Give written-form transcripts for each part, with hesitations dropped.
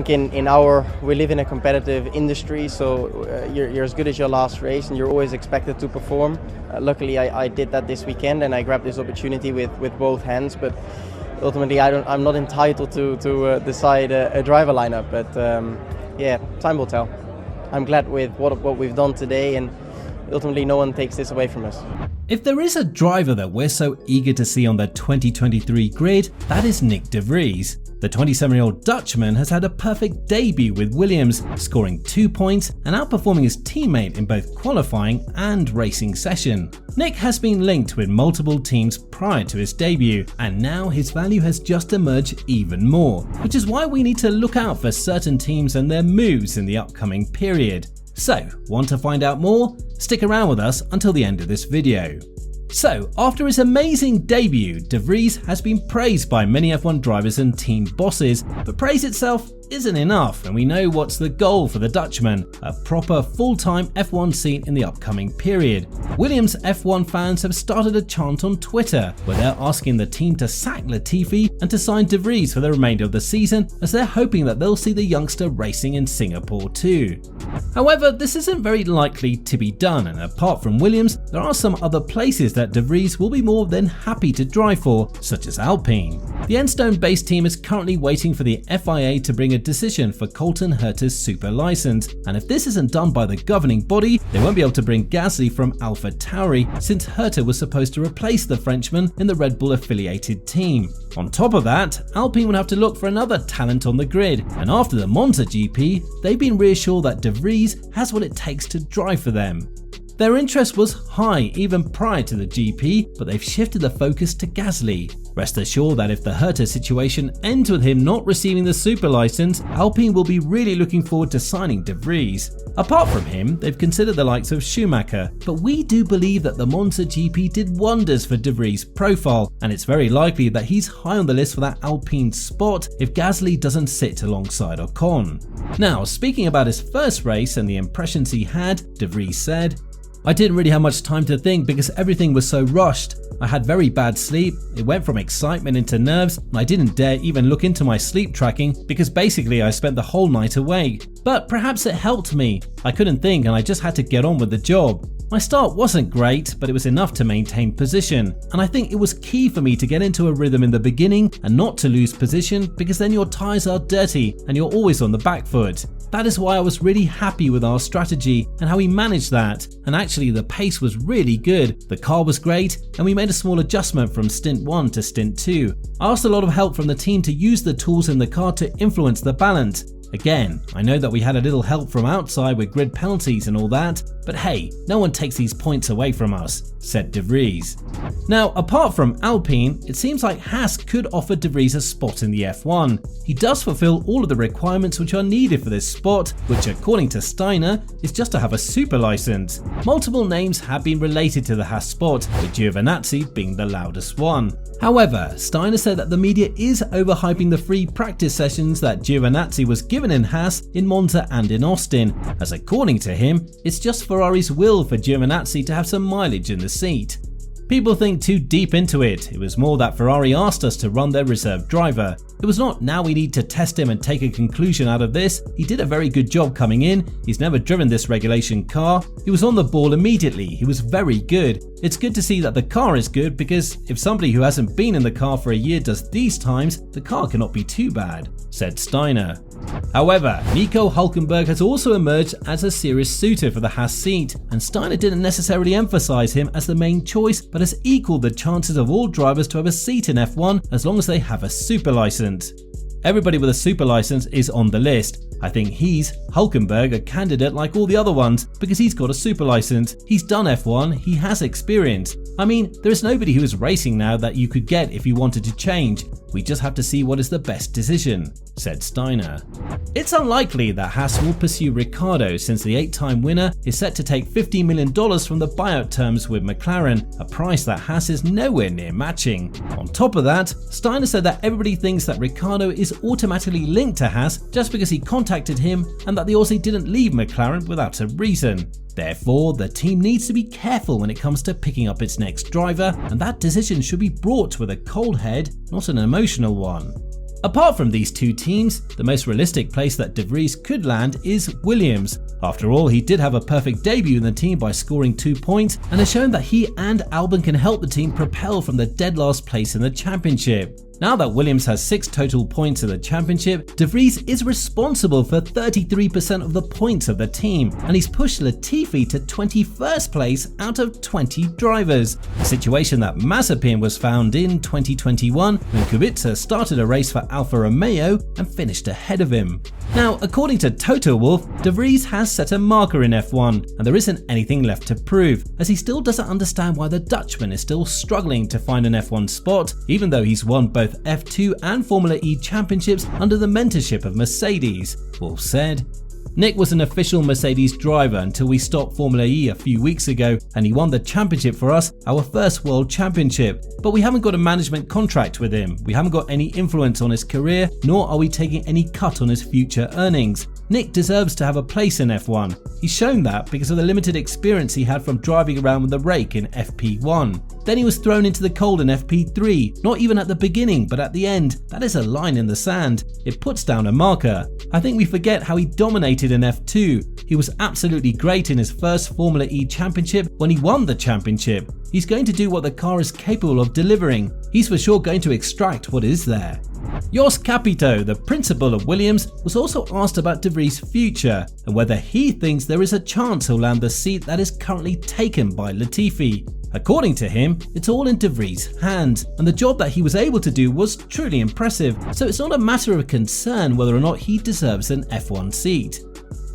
think we live in a competitive industry, so you're as good as your last race and you're always expected to perform. Luckily I did that this weekend and I grabbed this opportunity with both hands, but ultimately I'm not entitled to decide a driver lineup, but yeah, time will tell. I'm glad with what we've done today, and ultimately no one takes this away from us. If there is a driver that we're so eager to see on the 2023 grid, that is Nyck de Vries. The 27-year-old Dutchman has had a perfect debut with Williams, scoring 2 points and outperforming his teammate in both qualifying and racing session. Nyck has been linked with multiple teams prior to his debut, and now his value has just emerged even more, which is why we need to look out for certain teams and their moves in the upcoming period. So, want to find out more? Stick around with us until the end of this video. So, after his amazing debut, de Vries has been praised by many F1 drivers and team bosses, but praise itself isn't enough, and we know what's the goal for the Dutchman: a proper full-time F1 seat in the upcoming period. Williams F1 fans have started a chant on Twitter where they're asking the team to sack Latifi and to sign de Vries for the remainder of the season, as they're hoping that they'll see the youngster racing in Singapore too. However, this isn't very likely to be done, and apart from Williams, there are some other places that de Vries will be more than happy to drive for, such as Alpine. The Enstone-based team is currently waiting for the FIA to bring a decision for Colton Herta's super license, and if this isn't done by the governing body, they won't be able to bring Gasly from AlphaTauri, since Herta was supposed to replace the Frenchman in the Red Bull affiliated team. On top of that, Alpine would have to look for another talent on the grid, and after the Monza GP, they've been reassured that de Vries has what it takes to drive for them. Their interest was high even prior to the GP, but they've shifted the focus to Gasly. Rest assured that if the Herta situation ends with him not receiving the super license, Alpine will be really looking forward to signing de Vries. Apart from him, they've considered the likes of Schumacher, but we do believe that the Monza GP did wonders for de Vries' profile, and it's very likely that he's high on the list for that Alpine spot if Gasly doesn't sit alongside Ocon. Now, speaking about his first race and the impressions he had, de Vries said, "I didn't really have much time to think because everything was so rushed. I had very bad sleep, it went from excitement into nerves, and I didn't dare even look into my sleep tracking because basically I spent the whole night awake. But perhaps it helped me. I couldn't think and I just had to get on with the job. My start wasn't great, but it was enough to maintain position, and I think it was key for me to get into a rhythm in the beginning and not to lose position, because then your tyres are dirty and you're always on the back foot. That is why I was really happy with our strategy and how we managed that, and actually the pace was really good, the car was great, and we made a small adjustment from stint 1 to stint 2. I asked a lot of help from the team to use the tools in the car to influence the balance. Again, I know that we had a little help from outside with grid penalties and all that, but hey, no one takes these points away from us," said de Vries. Now, apart from Alpine, it seems like Haas could offer de Vries a spot in the F1. He does fulfill all of the requirements which are needed for this spot, which according to Steiner is just to have a super license. Multiple names have been related to the Haas spot, with Giovinazzi being the loudest one. However, Steiner said that the media is overhyping the free practice sessions that Giovinazzi was given in Haas, in Monza and in Austin, as according to him, it's just Ferrari's will for Giovinazzi to have some mileage in the seat. People think too deep into it. It was more that Ferrari asked us to run their reserve driver. It was not now we need to test him and take a conclusion out of this. He did a very good job coming in. He's never driven this regulation car. He was on the ball immediately. He was very good. It's good to see that the car is good, because if somebody who hasn't been in the car for a year does these times, the car cannot be too bad, said Steiner. However, Nico Hülkenberg has also emerged as a serious suitor for the Haas seat, and Steiner didn't necessarily emphasize him as the main choice, but has equaled the chances of all drivers to have a seat in F1 as long as they have a super license. Everybody with a super license is on the list. I think he's, Hülkenberg, a candidate like all the other ones because he's got a super license. He's done F1, he has experience. I mean, there is nobody who is racing now that you could get if you wanted to change. We just have to see what is the best decision, said Steiner. It's unlikely that Haas will pursue Ricciardo, since the 8-time winner is set to take $50 million from the buyout terms with McLaren, a price that Haas is nowhere near matching. On top of that, Steiner said that everybody thinks that Ricciardo is automatically linked to Haas just because he contacted him, and that the Aussie didn't leave McLaren without a reason. Therefore, the team needs to be careful when it comes to picking up its next driver, and that decision should be brought with a cold head, not an emotional one. Apart from these two teams, the most realistic place that De Vries could land is Williams. After all, he did have a perfect debut in the team by scoring 2 points and has shown that he and Albon can help the team propel from the dead last place in the championship. Now that Williams has 6 total points in the championship, De Vries is responsible for 33% of the points of the team, and he's pushed Latifi to 21st place out of 20 drivers, a situation that Mazepin was found in 2021 when Kubica started a race for Alfa Romeo and finished ahead of him. Now, according to Toto Wolff, De Vries has set a marker in F1, and there isn't anything left to prove, as he still doesn't understand why the Dutchman is still struggling to find an F1 spot, even though he's won both F2 and Formula E championships under the mentorship of Mercedes. Wolff said, "Nyck was an official Mercedes driver until we stopped Formula E a few weeks ago, and he won the championship for us, our first world championship. But we haven't got a management contract with him, we haven't got any influence on his career, nor are we taking any cut on his future earnings. Nyck deserves to have a place in F1. He's shown that because of the limited experience he had from driving around with the rake in FP1. Then he was thrown into the cold in FP3, not even at the beginning but at the end. That is a line in the sand. It puts down a marker. I think we forget how he dominated in F2. He was absolutely great in his first Formula E championship when he won the championship. He's going to do what the car is capable of delivering. He's for sure going to extract what is there." Jos Capito, the principal of Williams, was also asked about De Vries' future and whether he thinks there is a chance he'll land the seat that is currently taken by Latifi. According to him, it's all in De Vries' hands, and the job that he was able to do was truly impressive, so it's not a matter of concern whether or not he deserves an F1 seat.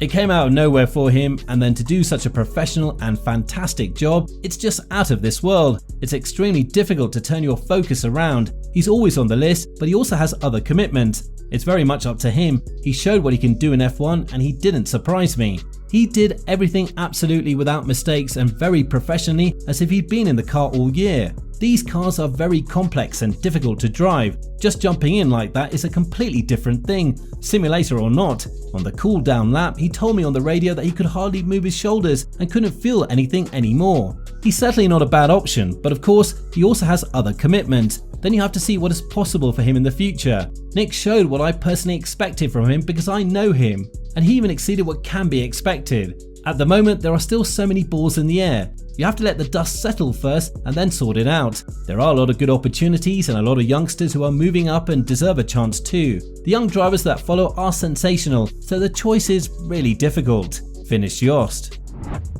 It came out of nowhere for him, and then to do such a professional and fantastic job, it's just out of this world. It's extremely difficult to turn your focus around. He's always on the list, but he also has other commitments. It's very much up to him. He showed what he can do in F1 and he didn't surprise me. He did everything absolutely without mistakes and very professionally, as if he'd been in the car all year. These cars are very complex and difficult to drive. Just jumping in like that is a completely different thing, simulator or not. On the cool down lap, he told me on the radio that he could hardly move his shoulders and couldn't feel anything anymore. He's certainly not a bad option, but of course, he also has other commitments. Then you have to see what is possible for him in the future. Nyck showed what I personally expected from him because I know him, and he even exceeded what can be expected. At the moment, there are still so many balls in the air. You have to let the dust settle first and then sort it out. There are a lot of good opportunities and a lot of youngsters who are moving up and deserve a chance too. The young drivers that follow are sensational, so the choice is really difficult. Finished Jost.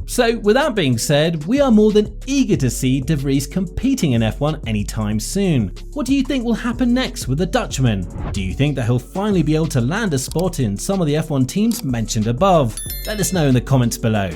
So with that being said, we are more than eager to see De Vries competing in F1 anytime soon. What do you think will happen next with the Dutchman? Do you think that he'll finally be able to land a spot in some of the F1 teams mentioned above? Let us know in the comments below.